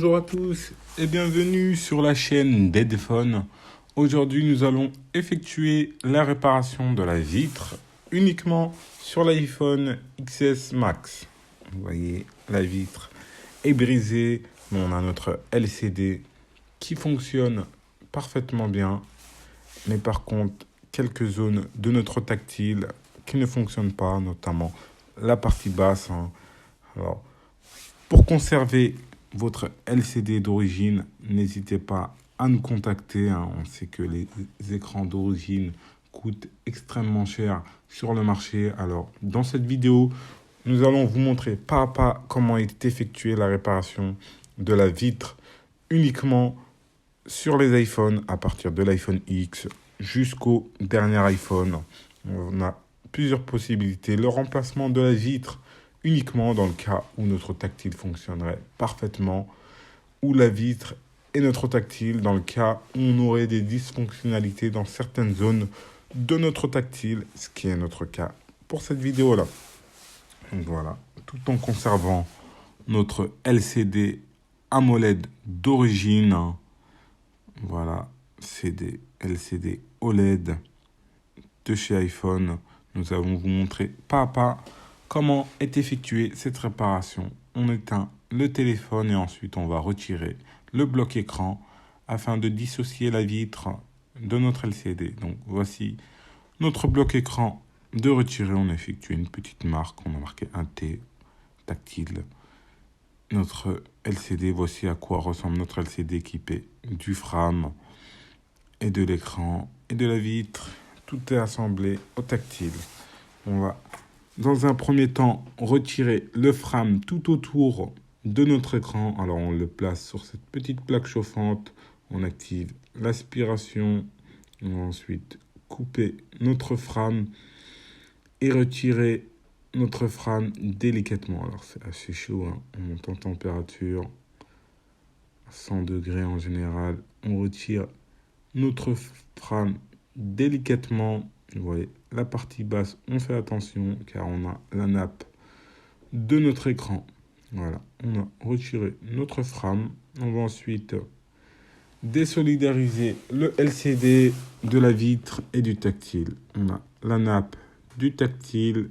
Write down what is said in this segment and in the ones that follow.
Bonjour à tous et bienvenue sur la chaîne d'Headphone. Aujourd'hui, nous allons effectuer la réparation de la vitre uniquement sur l'iPhone XS Max. Vous voyez, la vitre est brisée, mais on a notre LCD qui fonctionne parfaitement bien. Mais par contre, quelques zones de notre tactile qui ne fonctionnent pas, notamment la partie basse. Alors, pour conserver votre LCD d'origine, n'hésitez pas à nous contacter. On sait que les écrans d'origine coûtent extrêmement cher sur le marché. Alors, dans cette vidéo, nous allons vous montrer pas à pas comment est effectuée la réparation de la vitre uniquement sur les iPhones, à partir de l'iPhone X jusqu'au dernier iPhone. On a plusieurs possibilités. Le remplacement de la vitre uniquement dans le cas où notre tactile fonctionnerait parfaitement, ou la vitre et notre tactile dans le cas où on aurait des dysfonctionnalités dans certaines zones de notre tactile, ce qui est notre cas pour cette vidéo-là. Donc voilà, tout en conservant notre LCD AMOLED d'origine. Voilà, c'est des LCD OLED de chez iPhone. Nous allons vous montrer pas à pas comment est effectuée cette réparation. On éteint le téléphone et ensuite on va retirer le bloc écran afin de dissocier la vitre de notre LCD. Donc voici notre bloc écran de retirer. On a effectué une petite marque, on a marqué un T tactile. Notre LCD, voici à quoi ressemble notre LCD équipé du frame et de l'écran et de la vitre. Tout est assemblé au tactile. On va dans un premier temps retirer le frame tout autour de notre écran. Alors on le place sur cette petite plaque chauffante. On active l'aspiration. On va ensuite couper notre frame et retirer notre frame délicatement. Alors c'est assez chaud, on monte en température à 100 degrés en général. On retire notre frame délicatement. Vous voyez, la partie basse, on fait attention car on a la nappe de notre écran. Voilà, on a retiré notre frame. On va ensuite désolidariser le LCD de la vitre et du tactile. On a la nappe du tactile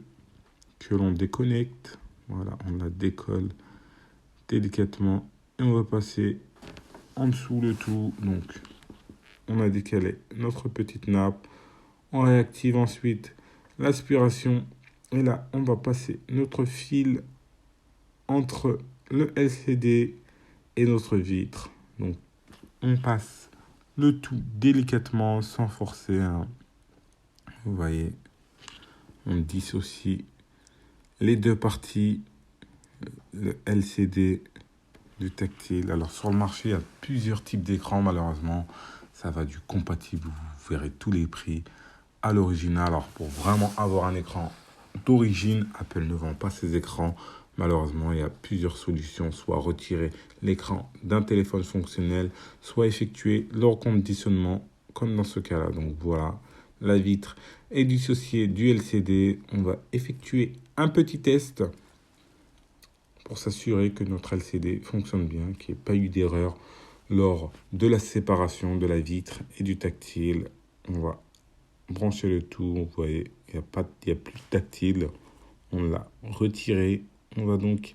que l'on déconnecte. Voilà, on la décolle délicatement et on va passer en dessous le tout. Donc, on a décalé notre petite nappe. On réactive ensuite l'aspiration. Et là, on va passer notre fil entre le LCD et notre vitre. Donc, on passe le tout délicatement, sans forcer. Vous voyez, on dissocie les deux parties, le LCD du tactile. Alors, sur le marché, il y a plusieurs types d'écrans, malheureusement. Ça va du compatible, vous verrez tous les prix à l'original. Alors pour vraiment avoir un écran d'origine, Apple ne vend pas ces écrans. Malheureusement, il y a plusieurs solutions, soit retirer l'écran d'un téléphone fonctionnel, soit effectuer le reconditionnement, comme dans ce cas-là. Donc voilà, la vitre est dissociée du LCD. On va effectuer un petit test pour s'assurer que notre LCD fonctionne bien, qu'il n'y ait pas eu d'erreur lors de la séparation de la vitre et du tactile. On va brancher le tout, vous voyez, il n'y a plus de tactile, on l'a retiré. On va donc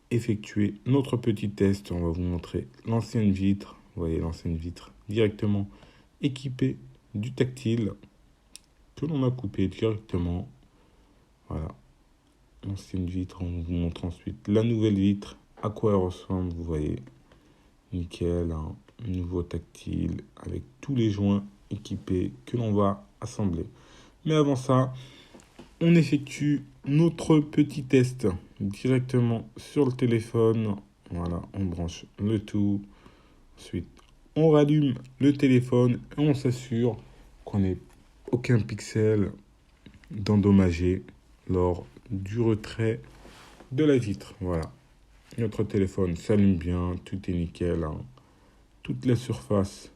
effectuer notre petit test. On va vous montrer l'ancienne vitre, vous voyez l'ancienne vitre directement équipée du tactile que l'on a coupé directement. Voilà, l'ancienne vitre. On vous montre ensuite la nouvelle vitre, à quoi elle ressemble, vous voyez, nickel, nouveau tactile avec tous les joints équipés que l'on va assembler. Mais avant ça, on effectue notre petit test directement sur le téléphone. Voilà, on branche le tout. Ensuite, on rallume le téléphone et on s'assure qu'on n'ait aucun pixel d'endommagé lors du retrait de la vitre. Voilà, notre téléphone s'allume bien, tout est nickel. Toute la surface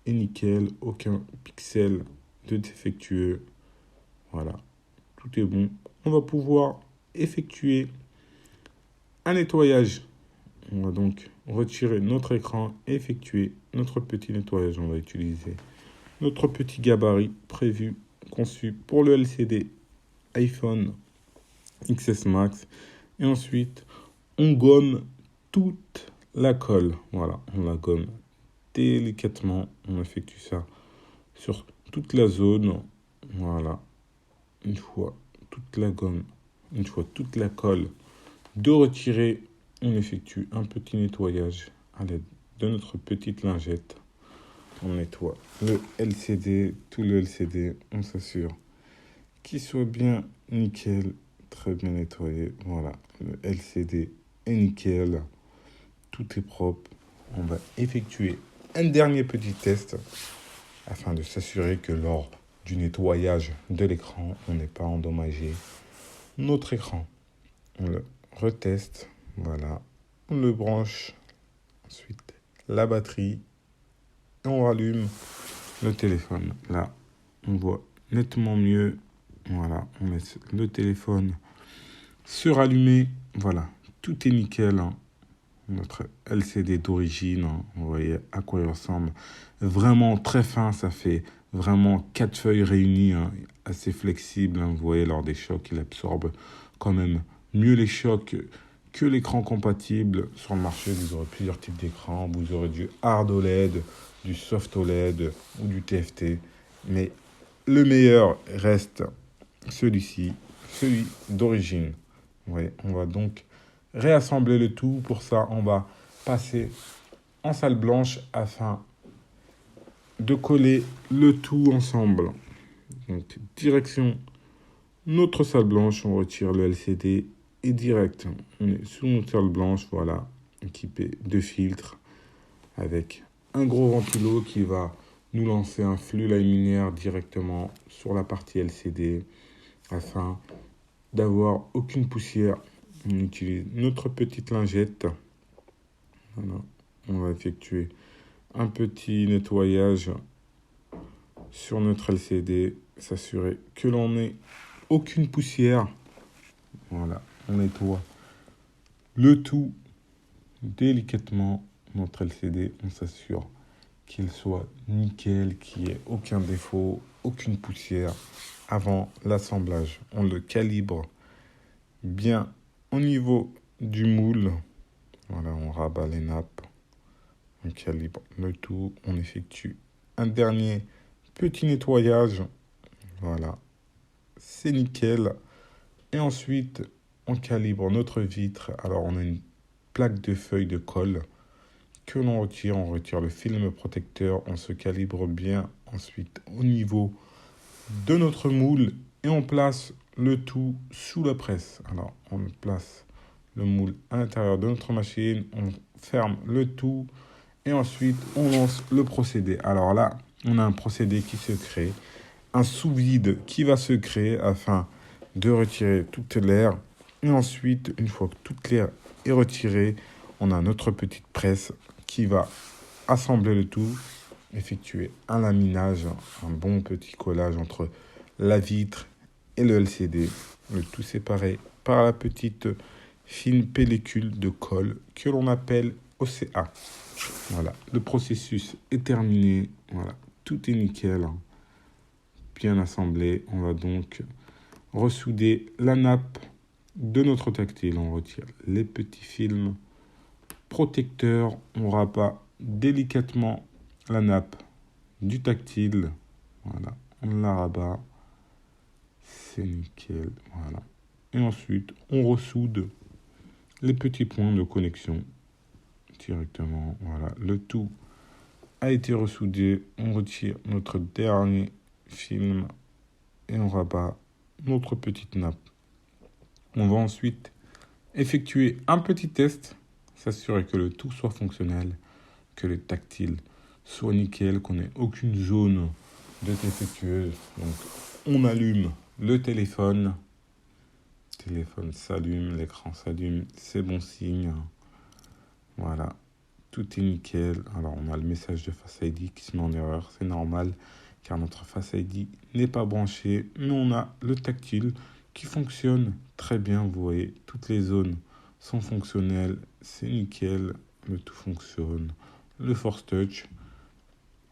est nickel, aucun pixel de défectueux. Voilà, tout est bon. On va pouvoir effectuer un nettoyage. On va donc retirer notre écran et effectuer notre petit nettoyage. On va utiliser notre petit gabarit conçu pour le LCD iPhone XS Max. Et ensuite, on gomme toute la colle. Voilà, on la gomme délicatement. On effectue ça sur toute la zone. Voilà, une fois toute la gomme, une fois toute la colle de retirer, on effectue un petit nettoyage à l'aide de notre petite lingette. On nettoie le LCD, tout le LCD, on s'assure qu'il soit bien nickel, très bien nettoyé. Voilà, le LCD est nickel, tout est propre. On va effectuer un dernier petit test afin de s'assurer que lors du nettoyage de l'écran, on n'est pas endommagé notre écran. On le reteste, voilà, on le branche, ensuite la batterie, et on rallume le téléphone. Là, on voit nettement mieux, voilà, on laisse le téléphone se rallumer, voilà, tout est nickel, hein. Notre LCD d'origine, hein. Vous voyez à quoi il ressemble, vraiment très fin, ça fait vraiment 4 feuilles réunies, hein, assez flexible, hein. Vous voyez, lors des chocs, il absorbe quand même mieux les chocs que l'écran compatible. Sur le marché, vous aurez plusieurs types d'écrans. Vous aurez du hard OLED, du soft OLED ou du TFT. Mais le meilleur reste celui-ci, celui d'origine. Ouais, on va donc réassembler le tout. Pour ça, on va passer en salle blanche afin de coller le tout ensemble. Donc, direction notre salle blanche, on retire le LCD et direct, on est sous notre salle blanche, voilà, équipé de filtres avec un gros ventilo qui va nous lancer un flux laminaire directement sur la partie LCD afin d'avoir aucune poussière. On utilise notre petite lingette. Voilà. On va effectuer un petit nettoyage sur notre LCD, s'assurer que l'on n'ait aucune poussière. Voilà, on nettoie le tout délicatement. Notre LCD, on s'assure qu'il soit nickel, qu'il n'y ait aucun défaut, aucune poussière avant l'assemblage. On le calibre bien au niveau du moule. Voilà, on rabat les nappes, on calibre le tout, on effectue un dernier petit nettoyage. Voilà, c'est nickel. Et ensuite, on calibre notre vitre. Alors, on a une plaque de feuilles de colle que l'on retire. On retire le film protecteur. On se calibre bien ensuite au niveau de notre moule. Et on place le tout sous la presse. Alors, on place le moule à l'intérieur de notre machine. On ferme le tout. Et ensuite, on lance le procédé. Alors là, on a un procédé qui se crée. Un sous-vide qui va se créer afin de retirer toute l'air. Et ensuite, une fois que toute l'air est retirée, on a notre petite presse qui va assembler le tout, effectuer un laminage, un bon petit collage entre la vitre et le LCD. Le tout séparé par la petite fine pellicule de colle que l'on appelle OCA. Voilà, le processus est terminé. Voilà, tout est nickel, bien assemblé. On va donc ressouder la nappe de notre tactile. On retire les petits films protecteurs. On rabat délicatement la nappe du tactile. Voilà, on la rabat. C'est nickel. Voilà. Et ensuite, on ressoude les petits points de connexion directement. Voilà, le tout a été ressoudé. On retire notre dernier film et on rabat notre petite nappe. On va ensuite effectuer un petit test, s'assurer que le tout soit fonctionnel, que le tactile soit nickel, qu'on n'ait aucune zone de défectueuse. Donc on allume le téléphone. Le téléphone s'allume, l'écran s'allume, c'est bon signe. Voilà, tout est nickel. Alors on a le message de Face ID qui se met en erreur, c'est normal car notre Face ID n'est pas branché, mais on a le tactile qui fonctionne très bien. Vous voyez, toutes les zones sont fonctionnelles, c'est nickel. le tout fonctionne. Le Force Touch.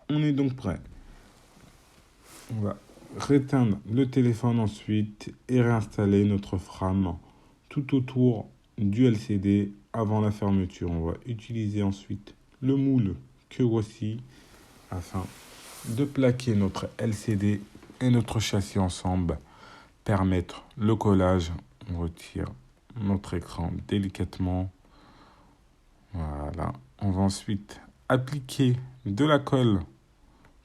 On est donc prêt. On va réteindre le téléphone ensuite et réinstaller notre frame tout autour du LCD avant la fermeture. On va utiliser ensuite le moule que voici afin de plaquer notre LCD et notre châssis ensemble. Permettre le collage. On retire notre écran délicatement. Voilà. On va ensuite appliquer de la colle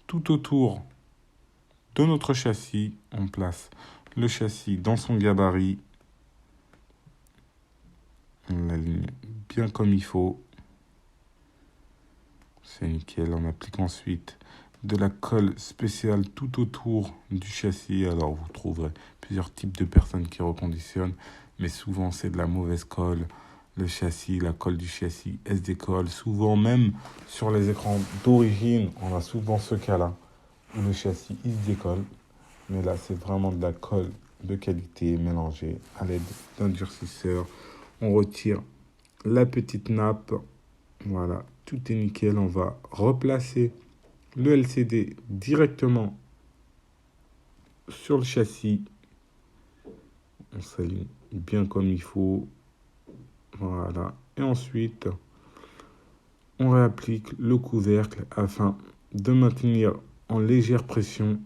tout autour de notre châssis. On place le châssis dans son gabarit. On l'aligne bien comme il faut. C'est nickel. On applique ensuite de la colle spéciale tout autour du châssis. Alors vous trouverez plusieurs types de personnes qui reconditionnent, mais souvent c'est de la mauvaise colle. Le châssis, la colle du châssis, elle se décolle. Souvent même sur les écrans d'origine, on a souvent ce cas-là où le châssis il se décolle. Mais là c'est vraiment de la colle de qualité mélangée à l'aide d'un durcisseur. On retire la petite nappe. Voilà, tout est nickel. On va replacer le LCD directement sur le châssis. On s'aligne bien comme il faut. Voilà. Et ensuite, on réapplique le couvercle afin de maintenir en légère pression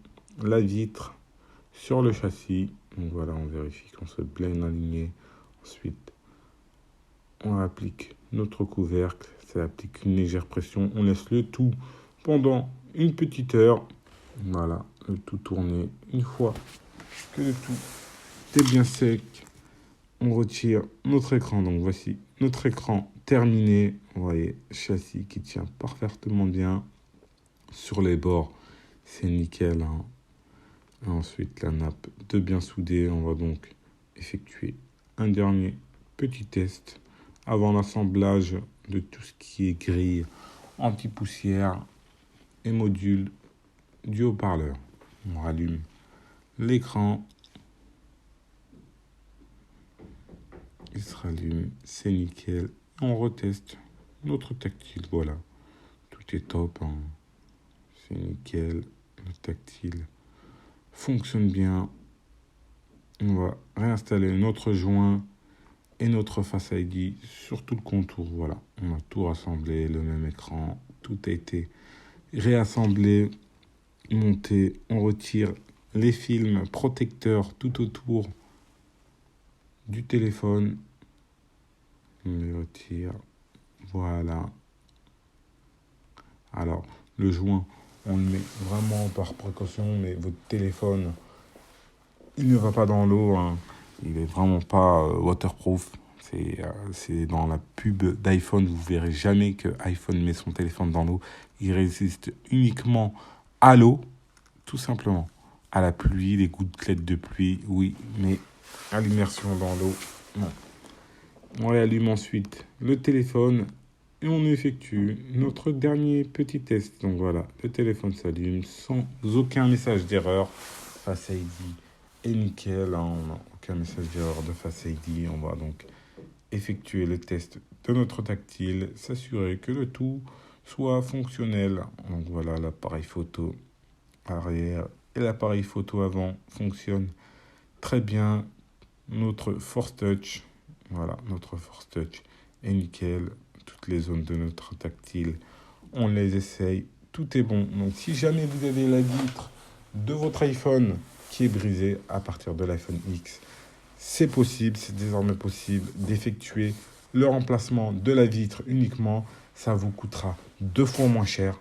la vitre sur le châssis. Donc voilà, on vérifie qu'on soit bien aligné. Ensuite, on applique notre couvercle. Ça applique une légère pression. On laisse le tout pendant une petite heure. Voilà, le tout tourné. Une fois que le tout est bien sec, on retire notre écran. Donc voici notre écran terminé. Vous voyez, châssis qui tient parfaitement bien sur les bords. C'est nickel. Hein. Et ensuite, la nappe de bien souder. On va donc effectuer un dernier petit test avant l'assemblage de tout ce qui est grille, anti-poussière et module du haut-parleur. On rallume l'écran. Il se rallume, c'est nickel. On reteste notre tactile, voilà. Tout est top, hein. C'est nickel. Le tactile fonctionne bien. On va réinstaller notre joint et notre Face ID sur tout le contour. Voilà, on a tout rassemblé, le même écran. Tout a été réassemblé, monté. On retire les films protecteurs tout autour du téléphone. On les retire. Voilà. Alors, le joint, on le met vraiment par précaution, mais votre téléphone, il ne va pas dans l'eau. Hein. Il est vraiment pas waterproof. C'est dans la pub d'iPhone, vous verrez jamais que iPhone met son téléphone dans l'eau. Il résiste uniquement à l'eau, tout simplement. À la pluie, les gouttelettes de pluie, oui, mais à l'immersion dans l'eau, non. On réallume ensuite le téléphone et on effectue notre dernier petit test. Donc voilà, le téléphone s'allume sans aucun message d'erreur. Face ID est nickel, hein, on n'a aucun message d'erreur de Face ID. On va donc effectuer le test de notre tactile, s'assurer que le tout soit fonctionnel. Donc voilà, l'appareil photo arrière et l'appareil photo avant fonctionnent très bien. Notre Force Touch, voilà, notre Force Touch est nickel. Toutes les zones de notre tactile, on les essaye. Tout est bon. Donc si jamais vous avez la vitre de votre iPhone qui est brisée à partir de l'iPhone X, c'est possible, c'est désormais possible d'effectuer le remplacement de la vitre uniquement. Ça vous coûtera 2 fois moins cher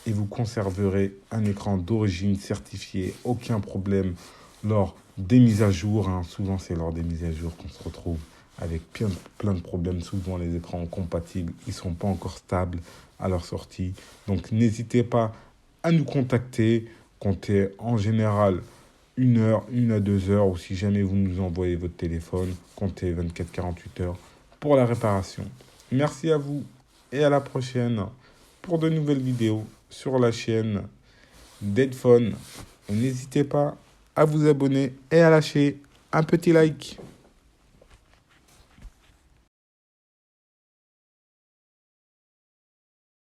et vous conserverez un écran d'origine certifié. Aucun problème lors des mises à jour. Hein. Souvent, c'est lors des mises à jour qu'on se retrouve avec plein de problèmes. Souvent, les écrans compatibles, ils ne sont pas encore stables à leur sortie. Donc, n'hésitez pas à nous contacter. Comptez en général 1 heure, 1 à 2 heures, ou si jamais vous nous envoyez votre téléphone, comptez 24-48 heures pour la réparation. Merci à vous et à la prochaine pour de nouvelles vidéos sur la chaîne Deadphone. N'hésitez pas à vous abonner et à lâcher un petit like.